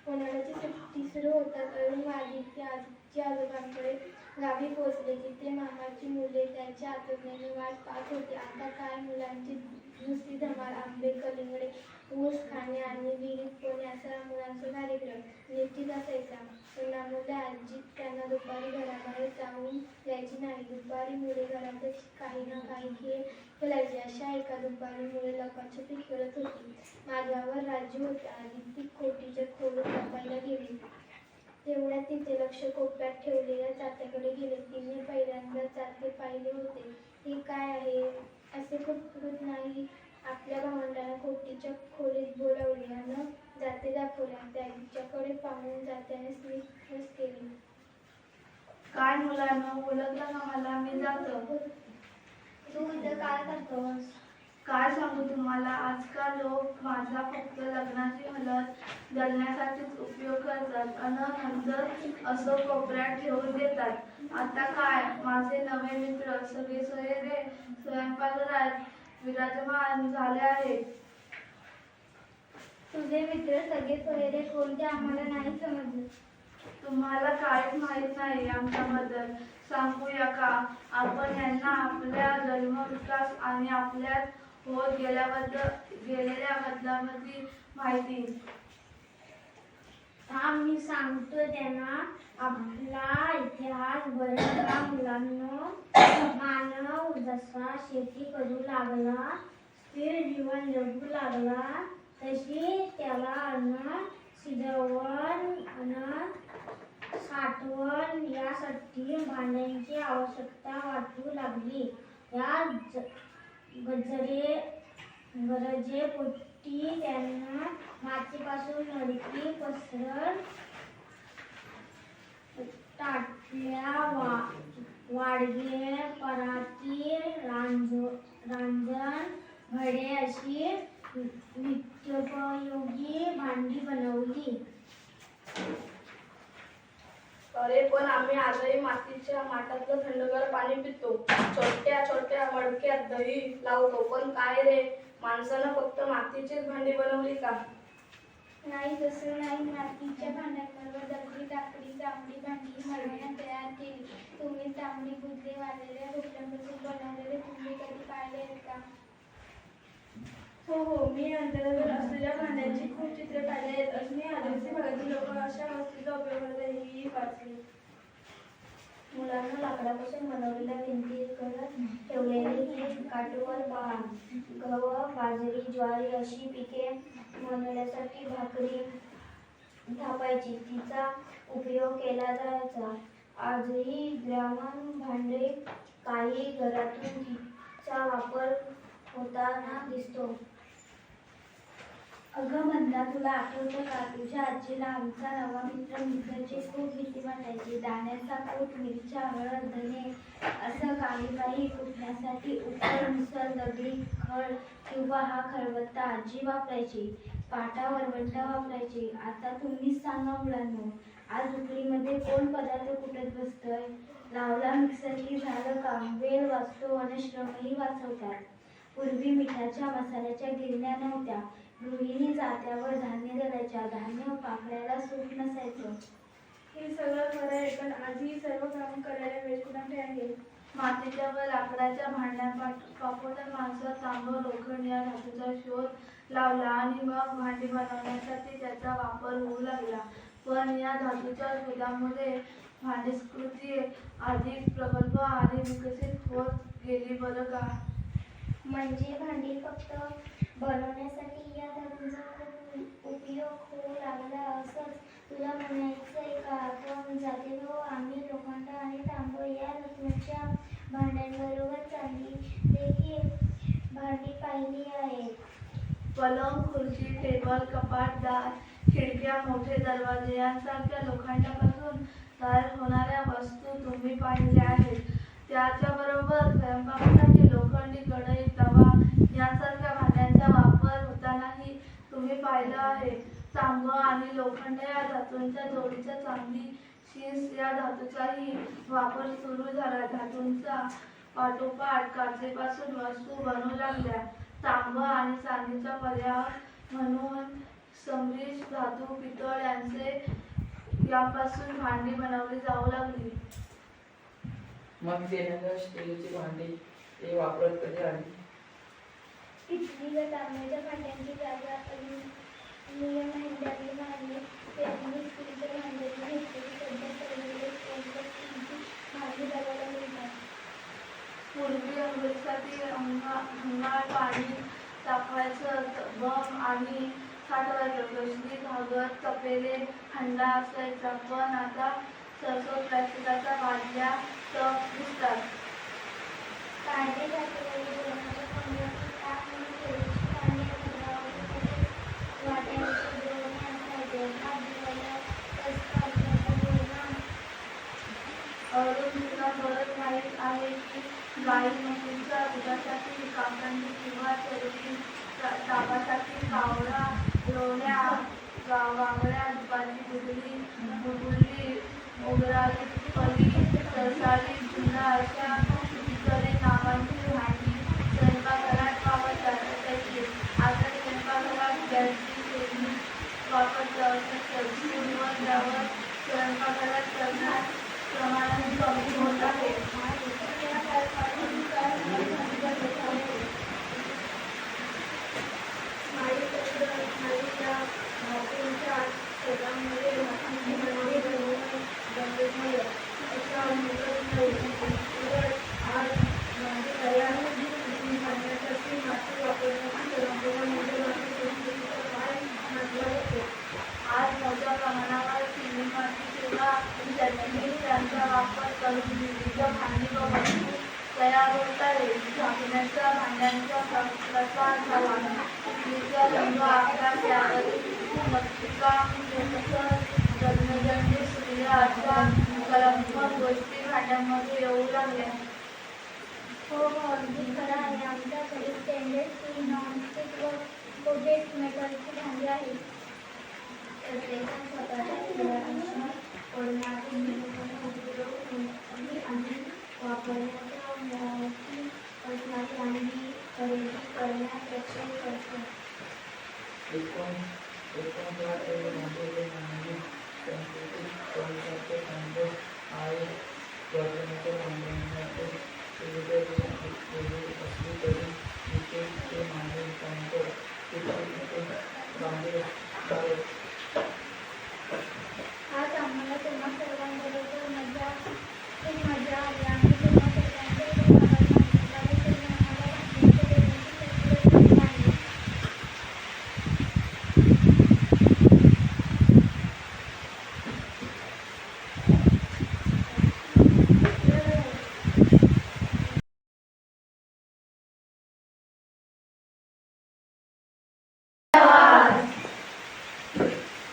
उन्हाळ्याची सुट्टी सुरू होताच अरुण व आदित्य आजी आजोबांकडे गावी पोहोचले. तिथे मामाची मुले त्यांच्या आतुरतेने वाट पाहत होती. आता काय मुलांची नुसती धमाल, आंबे, कलिंगडे, ऊस खाणे आणि विहिरीत पोहणे असा मुलांचा कार्यक्रम निश्चित असायचा. पुन्हा आजी त्यांना दुपारी घराबाहेर जाऊन द्यायची नाही. दुपारी मुले घरातच काही ना काही खेळ खेळायचे. अशा एका दुपारी मुले लपाछपी खेळत होती. माजगावर राजू होते. आदित्य खोटीच्या खोलीत लपायला गेली. तेवढ्यात तिचे लक्ष कोपऱ्यात ठेवलेल्या चात्याकडे गेले. तिने पहिल्यांदा चाते पाहिले होते. हे काय आहे? असे कुठकुठ नाही. आपल्या भावंडांना खोटीच्या खोलीत बोलावले आणि जाते दाखवल्या. त्यांच्याकडे पाहून जात्याने स्मित केली. काय मुलांना ओळखलं का मला? मी जातो. तू इथं काय करतोस? काय सांगू तुम्हाला, आजकाल लोक माझा फक्त लग्नाची हलत घालण्यासाठीच उपयोग करतात आणि नंतर असं कोपऱ्यात ठेवून देतात. आता काय, माझे नवे मित्र सगळे सोयरे स्वयंपाकघरात विराजमान झाले आहेत. तुझे मित्र सगळे सोयरे कोणते आम्हाला नाही समजले. तुम्हाला काहीच माहित नाही आमच्याबद्दल. सांगूया का आपण यांना आपल्या जन्म, विकास आणि आपल्यात होत गेलेल्या बदलांची माहिती? मी सांगतो त्यांना. आपला इतिहास बघा मुलांनो. मानव जसा शेती करू लागला, स्थिर जीवन जगू लागला, तशी त्याला अन्न, शिजवण अन्न, साठवण यासाठी भांड्यांची आवश्यकता वाटू लागली. या गरजेपोटी त्यांना मातीपासून मडकी, पसरट, ताटल्या, वाडगे, पराती, रांजण, घडे अशी नित्योपयोगी भांडी बनवली. अरे पण आम्ही आजही मातीच्या माठातलं थंडगार पाणी पितो. छोट्या छोट्या मडक्यात दही लावतो. पण काय रे, माणसानं फक्त मातीचीच भांडी बनवली का? नाही, तसं नाही. मातीच्या भांड्यांबरोबर दगडी, लाकडी, तांबडी भांडी मानवाने तयार केली. तुम्ही तांबडी बुजले वाळलेल्या भोपळ्यापासून बनवलेले तुम्ही कधी पाहिले आहेत का? हो, मी अंतरावर असलेल्या भांड्यांची खूप चित्रे पाहिली आहेत. अजूनही आदिवासी भागातील लोक अशा वस्तूचा उपयोग करतात ही वाचली. मुलांना लाकडापासून बनवलेल्या भिंतीकडे ठेवलेली ही काठीवर पहा. गहू, बाजरी, ज्वारी अशी पिके बनवण्यासाठी भाकरी थापायची. तिचा उपयोग केला जायचा. आजही ग्रामीण भांडे काही घरातून तिचा वापर होताना दिसतो. अगं मंदा, तुला आठवतं का? तुझ्या आजीला आमचा नवा मित्र मित्राची खूप भीती वाटायची. दाण्याचा कूट, मिरच्या, हळद, धने असं काही कुटण्यासाठी उकड, मुसळ, दगडी खड किंवा हा खलबत्ता आजी वापरायची. पाटा, वरवंटा वापरायची. आता तुम्हीच सांगा मुलांनो, आज उकडीमध्ये कोण पदार्थ कुटत बसतंय? लावला मिक्सर की झालं काम. वेळ वाचतो आणि श्रमही वाचवतात. पूर्वी मिठाच्या मसाल्याच्या गिरण्या नव्हत्या. गृहिणी जात्यावर धान्य दळायच्या. धान्य पाकळ्याला सूट नसायचं. हे सगळं खरं आहे, पण आजही सर्व काम करायला वेळ कुणाकडे आहे? मातीच्या व लाकडाच्या भांड्यांपासून माणसं तांब, लोखंड या धातूचा शोध लावला आणि मग भांडी बनवण्यासाठी त्याचा वापर होऊ लागला. पण या धातूच्या शोधामुळे भांडीकृती अधिक प्रगल्भ आणि विकसित होत गेली बरं का? म्हणजे भांडी फक्त बनवण्यासाठी या धातूंचा उपयोग होऊ लागला असंच तुला म्हणायचंय का? पण जातेभाऊ, आम्ही लोखंड आणि तांब या धातूंच्या भांड्यांबरोबर चांदी देखील भांडी पाहिली आहेत. पलंग, खुर्ची, टेबल, कपाट, दार, खिडक्या, मोठे दरवाजे यांसारख्या लोखंडापासून तयार होणाऱ्या वस्तू तुम्ही पाहिल्या आहेत. त्याच्याबरोबर स्वयंपाकासाठी लोखंडी कढई, तवा यांसारख्या भांड्यांचा वापर होतानाही तुम्ही पाहिलं आहे. तांब आणि लोखंड या धातूंच्या जोडीच्या चांदी, शीस या धातूचाही वापर सुरू झाला. धातूंचा पाठोपाठ काचेपासून वस्तू बनू लागल्या. तांब आणि चांदीचा पर्याय म्हणून समरीश, धातू, पितळ यांपासून भांडी बनवली जाऊ लागली. मग ते नंतर स्टीलची भांडी ते वापरत कधी आली? पितळी व तांब्याच्या भांड्यांची जागा अल्युमिनियम भांड्यांनी मारली. त्यांनी स्टीलच्या भांड्यांनी घेतलेली पद्धत पहिली स्टीलची भांडी बनवायला मिळतात. पूर्वी अंघोळीसाठी अंगार पाणी तापवायचं, बम आणि साठवायचं. कसली घागर, तपेले, हंडा असायचा. पण आता सरसो प्लास्टिकच्या बादल्या टप दिसतात. काढले जातलेले जेवणाच्या तांब्याची ताक आणि केळीची पाने पदरावर तसेच वाट्यांचे जेवण असायचे. भात दिवायला असल्याचा बोलणं अरुण तुला बरंच माहीत आहे की गाई म्हशींच्या दुधासाठी कापडांची किंवा चरबी, तापासाठी कावळा, लोण्या, वांगड्या, दुपारची बुडली, बुडबुली, मोगराली, पली, तरसाली, झुला अशा कितीतरी नावांची भांडी स्वयंपाकघरात वापरतात. आता स्वयंपाकघरात गॅसची शेगडी वापरतात. चूलवर त्यावर स्वयंपाकघरात करण्यात प्रमाणाने कमी होत आहे. आज मोठ्या प्रमाणावर चिनी माती किंवा त्यांचा वापर करून विविध भांडी व वस्तू तयार होत आहे. झाकण्याच्या भांड्यांचा प्रसार झाला. इडलीचा रंग, आकार, त्यावरील नक्षीकाम, तसंच रत्नजंगी स्त्रिया अशा कलात्मक गोष्टी भांड्यांमध्ये येऊ लागल्या. हो अगदी खरं आहे. आमच्याकडे स्टेनलेस स्टील, नॉनस्टिक व कोटेड मेटलची भांडी आहेत. प्रत्येकाने स्वतःच्या क्रियांनुसार ओढण्यातून आणि वापरण्याच्या मुळाशी असणारी भांडी खरेदी करण्यास प्रयत्न करतो. एकूण 19 भांडी